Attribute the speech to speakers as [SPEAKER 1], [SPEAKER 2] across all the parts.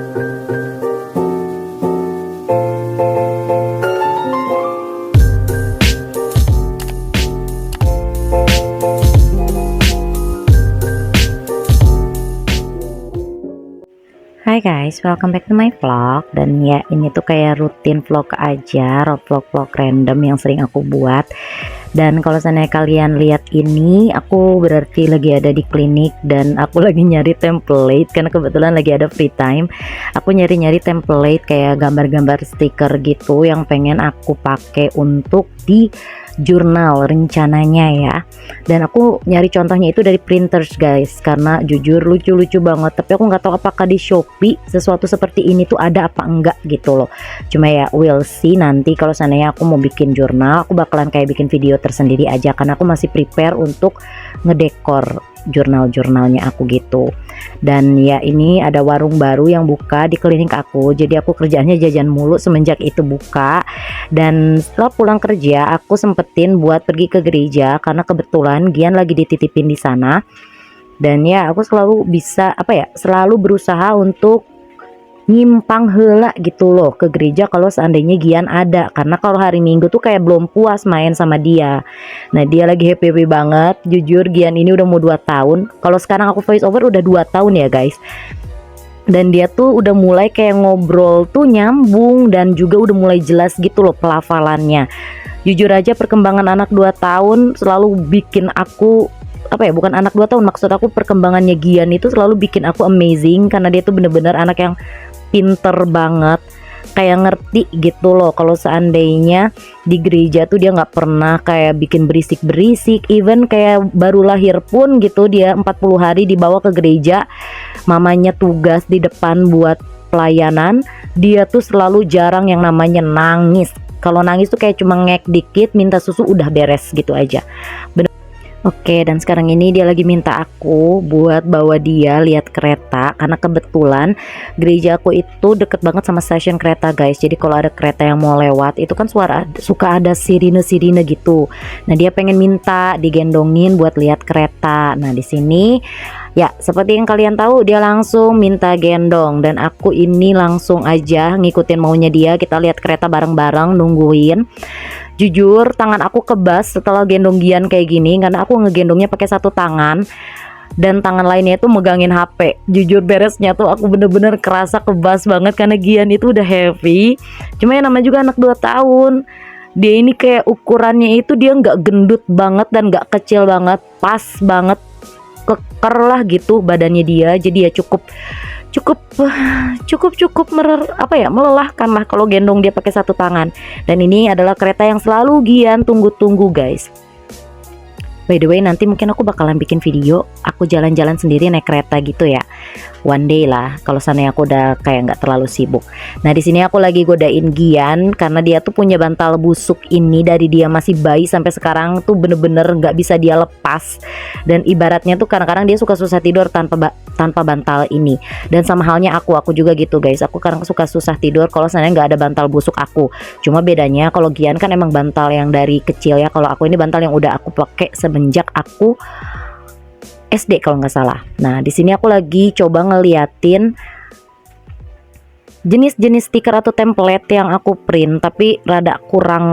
[SPEAKER 1] Hai guys, welcome back to my vlog. Dan ya, ini tuh kayak rutin vlog aja, vlog random yang sering aku buat. Dan kalau seandainya kalian lihat ini, aku berarti lagi ada di klinik dan aku lagi nyari template karena kebetulan lagi ada free time. Aku nyari-nyari template kayak gambar-gambar stiker gitu yang pengen aku pakai untuk di jurnal rencananya ya. Dan aku nyari contohnya itu dari printers guys, karena jujur lucu-lucu banget, tapi aku nggak tahu apakah di Shopee sesuatu seperti ini tuh ada apa enggak gitu loh. Cuma ya we'll see nanti kalau seandainya aku mau bikin jurnal, aku bakalan kayak bikin video tersendiri aja karena aku masih prepare untuk ngedekor jurnal-jurnalnya aku gitu. Dan ya ini ada warung baru yang buka di klinik aku, jadi aku kerjaannya jajan mulu semenjak itu buka. Dan setelah pulang kerja aku sempetin buat pergi ke gereja karena kebetulan Gian lagi dititipin di sana. Dan ya aku selalu bisa selalu berusaha untuk nyimpang heula gitu loh ke gereja kalau seandainya Gian ada, karena kalau hari Minggu tuh kayak belum puas main sama dia. Nah dia lagi happy banget, jujur Gian ini udah mau 2 tahun. Kalau sekarang aku voice over udah 2 tahun ya guys. Dan dia tuh udah mulai kayak ngobrol tuh nyambung dan juga udah mulai jelas gitu loh pelafalannya. Jujur aja perkembangan anak 2 tahun selalu bikin aku bukan anak 2 tahun, maksud aku perkembangannya Gian itu selalu bikin aku amazing karena dia tuh bener-bener anak yang pinter banget, kayak ngerti gitu loh kalau seandainya di gereja tuh dia nggak pernah kayak bikin berisik-berisik. Even kayak baru lahir pun gitu, dia 40 hari dibawa ke gereja, mamanya tugas di depan buat pelayanan, dia tuh selalu jarang yang namanya nangis. Kalau nangis tuh kayak cuma ngek dikit, minta susu udah beres gitu aja. Oke, dan sekarang ini dia lagi minta aku buat bawa dia lihat kereta karena kebetulan gereja aku itu deket banget sama stasiun kereta guys. Jadi kalau ada kereta yang mau lewat itu kan suka ada sirine-sirine gitu. Nah dia pengen minta digendongin buat lihat kereta. Nah di sini ya seperti yang kalian tahu dia langsung minta gendong dan aku ini langsung aja ngikutin maunya dia. Kita lihat kereta bareng-bareng nungguin. Jujur tangan aku kebas setelah gendong Gian kayak gini karena aku ngegendongnya pakai satu tangan dan tangan lainnya itu megangin HP. Jujur beresnya tuh aku bener-bener kerasa kebas banget karena Gian itu udah heavy. Cuma yang namanya juga anak 2 tahun, dia ini kayak ukurannya itu dia nggak gendut banget dan nggak kecil banget, pas banget, keker lah gitu badannya dia. Jadi ya cukup melelahkan lah kalau gendong dia pakai satu tangan. Dan ini adalah kereta yang selalu Gian tunggu-tunggu guys. By the way, nanti mungkin aku bakalan bikin video aku jalan-jalan sendiri naik kereta gitu ya. One day lah, kalau sana aku udah kayak nggak terlalu sibuk. Nah di sini aku lagi godain Gian karena dia tuh punya bantal busuk ini dari dia masih bayi sampai sekarang tuh bener-bener nggak bisa dia lepas. Dan ibaratnya tuh kadang-kadang dia suka susah tidur tanpa bantal ini. Dan sama halnya aku juga gitu guys. Aku kadang suka susah tidur kalau sana nggak ada bantal busuk aku. Cuma bedanya kalau Gian kan emang bantal yang dari kecil ya. Kalau aku ini bantal yang udah aku pakai semenjak aku SD kalau nggak salah. Nah di sini aku lagi coba ngeliatin jenis-jenis stiker atau template yang aku print, tapi rada kurang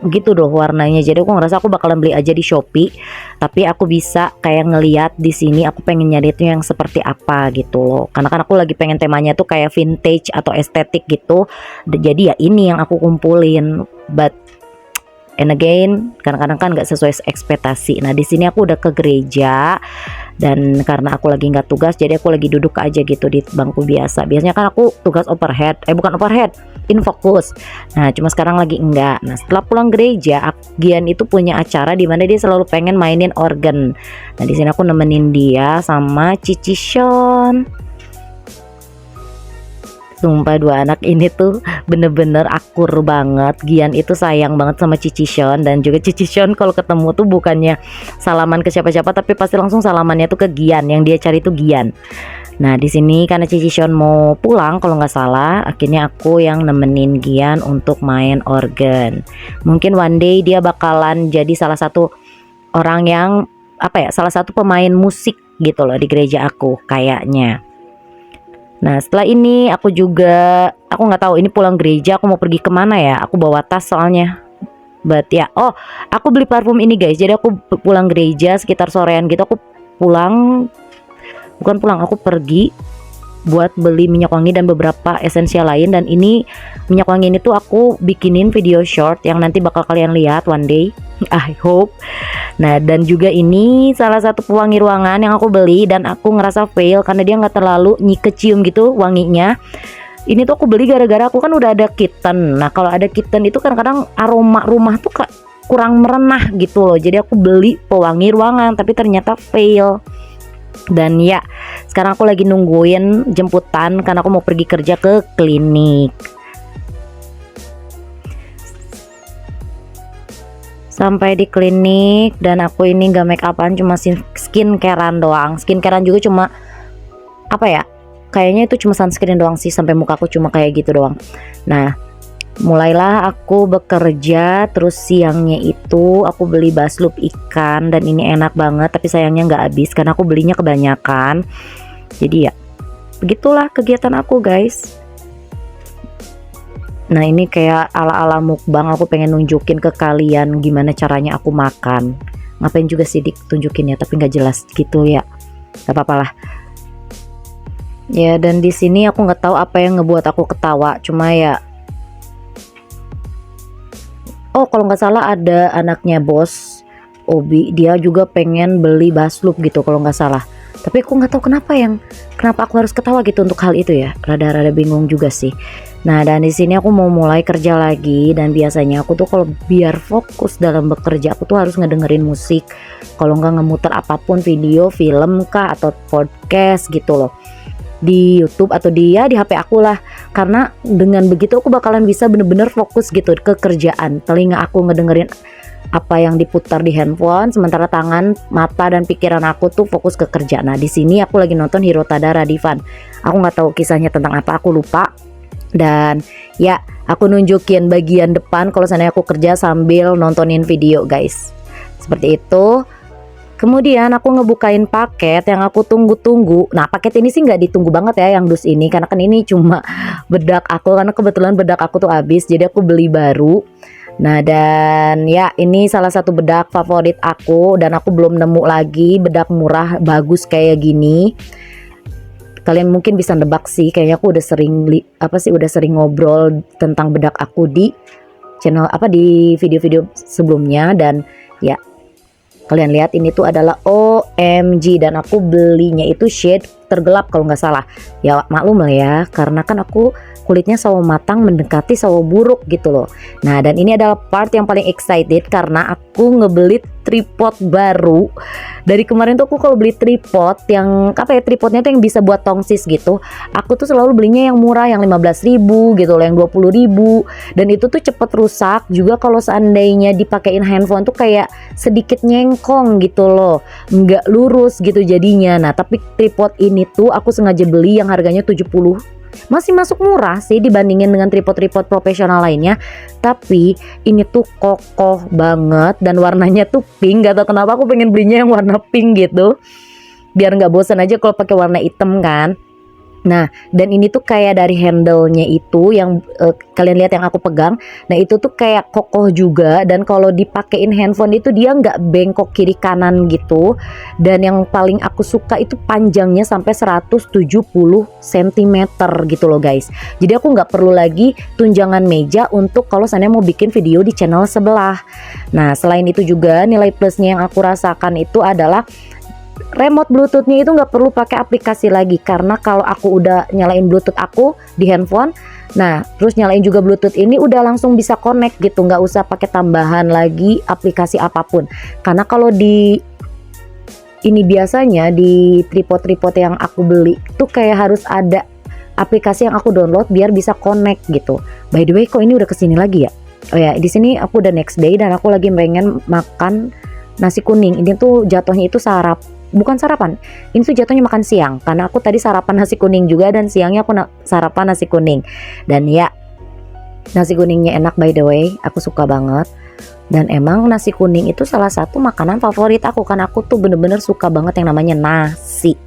[SPEAKER 1] gitu doh warnanya. Jadi aku ngerasa aku bakalan beli aja di Shopee. Tapi aku bisa kayak ngeliat di sini, aku pengen nyari itu yang seperti apa gitu loh. Karena kan aku lagi pengen temanya tuh kayak vintage atau estetik gitu. Jadi ya ini yang aku kumpulin. But and again, kadang-kadang kan nggak sesuai ekspektasi. Nah di sini aku udah ke gereja dan karena aku lagi nggak tugas, jadi aku lagi duduk aja gitu di bangku biasa. Biasanya kan aku tugas overhead, bukan overhead, infocus. Nah cuma sekarang lagi enggak. Nah setelah pulang gereja, Gian itu punya acara di mana dia selalu pengen mainin organ. Nah di sini aku nemenin dia sama Cici Sean. Sumpah dua anak ini tuh bener-bener akur banget. Gian itu sayang banget sama Cici Sean, dan juga Cici Sean kalau ketemu tuh bukannya salaman ke siapa-siapa, tapi pasti langsung salamannya tuh ke Gian, yang dia cari tuh Gian. Nah di sini karena Cici Sean mau pulang kalau nggak salah, akhirnya aku yang nemenin Gian untuk main organ. Mungkin one day dia bakalan jadi salah satu orang yang salah satu pemain musik gitu loh di gereja aku kayaknya. Nah setelah ini aku nggak tahu ini pulang gereja aku mau pergi kemana ya, aku bawa tas soalnya. But ya, oh aku beli parfum ini guys, jadi aku pulang gereja sekitar sorean gitu, aku aku pergi buat beli minyak wangi dan beberapa esensial lain. Dan ini minyak wangi ini tuh aku bikinin video short yang nanti bakal kalian lihat one day I hope. Nah dan juga ini salah satu pewangi ruangan yang aku beli dan aku ngerasa fail karena dia nggak terlalu kecium gitu wanginya. Ini tuh aku beli gara-gara aku kan udah ada kitten. Nah kalau ada kitten itu kadang-kadang aroma rumah tuh kurang merenah gitu loh, jadi aku beli pewangi ruangan tapi ternyata fail. Dan ya sekarang aku lagi nungguin jemputan karena aku mau pergi kerja ke klinik. Sampai di klinik dan aku ini gak make upan, cuma skincarean doang. Skincarean juga cuma apa ya, kayaknya itu cuma sunscreen doang sih, sampai muka aku cuma kayak gitu doang. Nah mulailah aku bekerja. Terus siangnya itu aku beli baslup ikan dan ini enak banget, tapi sayangnya nggak habis karena aku belinya kebanyakan. Jadi ya begitulah kegiatan aku guys. Nah ini kayak ala-ala mukbang, aku pengen nunjukin ke kalian gimana caranya aku makan. Ngapain juga sih ditunjukin ya, tapi nggak jelas gitu ya, gak apa-apa lah ya. Dan di sini aku nggak tahu apa yang ngebuat aku ketawa, cuma ya oh kalau nggak salah ada anaknya bos Obi, dia juga pengen beli baslup gitu kalau nggak salah. Tapi aku nggak tahu kenapa aku harus ketawa gitu untuk hal itu ya. Rada-rada bingung juga sih. Nah dan di sini aku mau mulai kerja lagi, dan biasanya aku tuh kalau biar fokus dalam bekerja aku tuh harus ngedengerin musik. Kalau nggak ngemuter apapun, video, film kah atau podcast gitu loh, di YouTube atau di HP aku lah, karena dengan begitu aku bakalan bisa bener-bener fokus gitu ke kerjaan. Telinga aku ngedengerin apa yang diputar di handphone, sementara tangan, mata dan pikiran aku tuh fokus ke kerja. Nah di sini aku lagi nonton Hirotada Radivan. Aku nggak tahu kisahnya tentang apa, aku lupa. Dan ya aku nunjukin bagian depan kalau seandainya aku kerja sambil nontonin video guys, seperti itu. Kemudian aku ngebukain paket yang aku tunggu-tunggu. Nah paket ini sih nggak ditunggu banget ya yang dus ini, karena kan ini cuma bedak aku, karena kebetulan bedak aku tuh habis, jadi aku beli baru. Nah dan ya ini salah satu bedak favorit aku, dan aku belum nemu lagi bedak murah bagus kayak gini. Kalian mungkin bisa nebak sih, kayaknya aku udah sering ngobrol tentang bedak aku di channel di video-video sebelumnya. Dan ya kalian lihat ini tuh adalah OMG, dan aku belinya itu shade tergelap kalau nggak salah. Ya maklum lah ya, karena kan aku kulitnya sawo matang mendekati sawo buruk gitu loh. Nah dan ini adalah part yang paling excited karena aku ngebeli tripod baru. Dari kemarin tuh aku kalau beli tripod yang tripodnya tuh yang bisa buat tongsis gitu, aku tuh selalu belinya yang murah, yang 15.000 gitu loh, yang 20.000. Dan itu tuh cepet rusak juga kalau seandainya dipakein handphone tuh kayak sedikit nyengkong gitu loh, nggak lurus gitu jadinya. Nah tapi tripod ini tuh aku sengaja beli yang harganya 70, masih masuk murah sih dibandingin dengan tripod-tripod profesional lainnya. Tapi ini tuh kokoh banget dan warnanya tuh pink. Gak tau kenapa aku pengen belinya yang warna pink gitu, biar nggak bosan aja kalau pakai warna hitam kan. Nah dan ini tuh kayak dari handle-nya itu yang kalian lihat yang aku pegang. Nah itu tuh kayak kokoh juga, dan kalau dipakein handphone itu dia nggak bengkok kiri kanan gitu. Dan yang paling aku suka itu panjangnya sampai 170 cm gitu loh guys. Jadi aku nggak perlu lagi tunjangan meja untuk kalau seandainya mau bikin video di channel sebelah. Nah selain itu juga nilai plusnya yang aku rasakan itu adalah remote bluetoothnya itu nggak perlu pakai aplikasi lagi, karena kalau aku udah nyalain bluetooth aku di handphone, nah terus nyalain juga bluetooth ini udah langsung bisa connect gitu, nggak usah pakai tambahan lagi aplikasi apapun. Karena kalau di ini biasanya di tripod-tripod yang aku beli tuh kayak harus ada aplikasi yang aku download biar bisa connect gitu. By the way kok ini udah kesini lagi ya? Oh ya di sini aku udah next day dan aku lagi pengen makan nasi kuning. Ini tuh jatuhnya itu bukan sarapan, ini tuh jatuhnya makan siang, karena aku tadi sarapan nasi kuning juga dan siangnya aku sarapan nasi kuning. Dan ya nasi kuningnya enak by the way, aku suka banget. Dan emang nasi kuning itu salah satu makanan favorit aku, karena aku tuh bener-bener suka banget yang namanya nasi.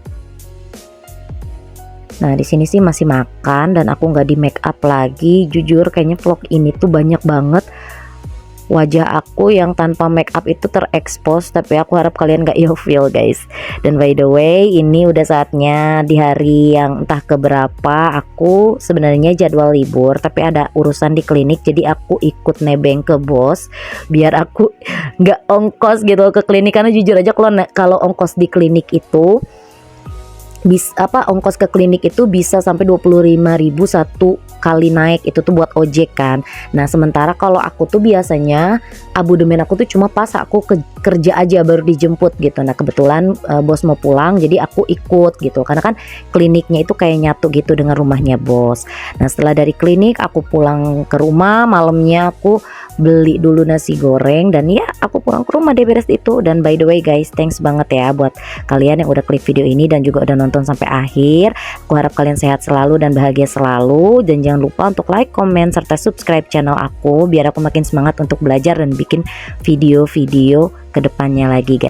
[SPEAKER 1] Nah di sini sih masih makan dan aku nggak di make up lagi. Jujur kayaknya vlog ini tuh banyak banget wajah aku yang tanpa make up itu terekspos, tapi aku harap kalian gak ilfeel guys. Dan by the way, ini udah saatnya di hari yang entah keberapa aku sebenarnya jadwal libur, tapi ada urusan di klinik, jadi aku ikut nebeng ke bos biar aku gak ongkos gitu ke klinik. Karena jujur aja kalau ongkos di klinik itu ongkos ke klinik itu bisa sampai 25.000 satu kali naik, itu tuh buat ojek kan. Nah sementara kalau aku tuh biasanya abodemen aku tuh cuma pas aku kerja aja baru dijemput gitu. Nah kebetulan bos mau pulang jadi aku ikut gitu, karena kan kliniknya itu kayak nyatu gitu dengan rumahnya bos. Nah setelah dari klinik aku pulang ke rumah, malamnya aku beli dulu nasi goreng dan ya aku pulang ke rumah deh beres itu. Dan by the way guys, thanks banget ya buat kalian yang udah klik video ini dan juga udah nonton sampai akhir. Aku harap kalian sehat selalu dan bahagia selalu, dan jangan lupa untuk like, comment, serta subscribe channel aku biar aku makin semangat untuk belajar dan bikin video-video kedepannya lagi guys.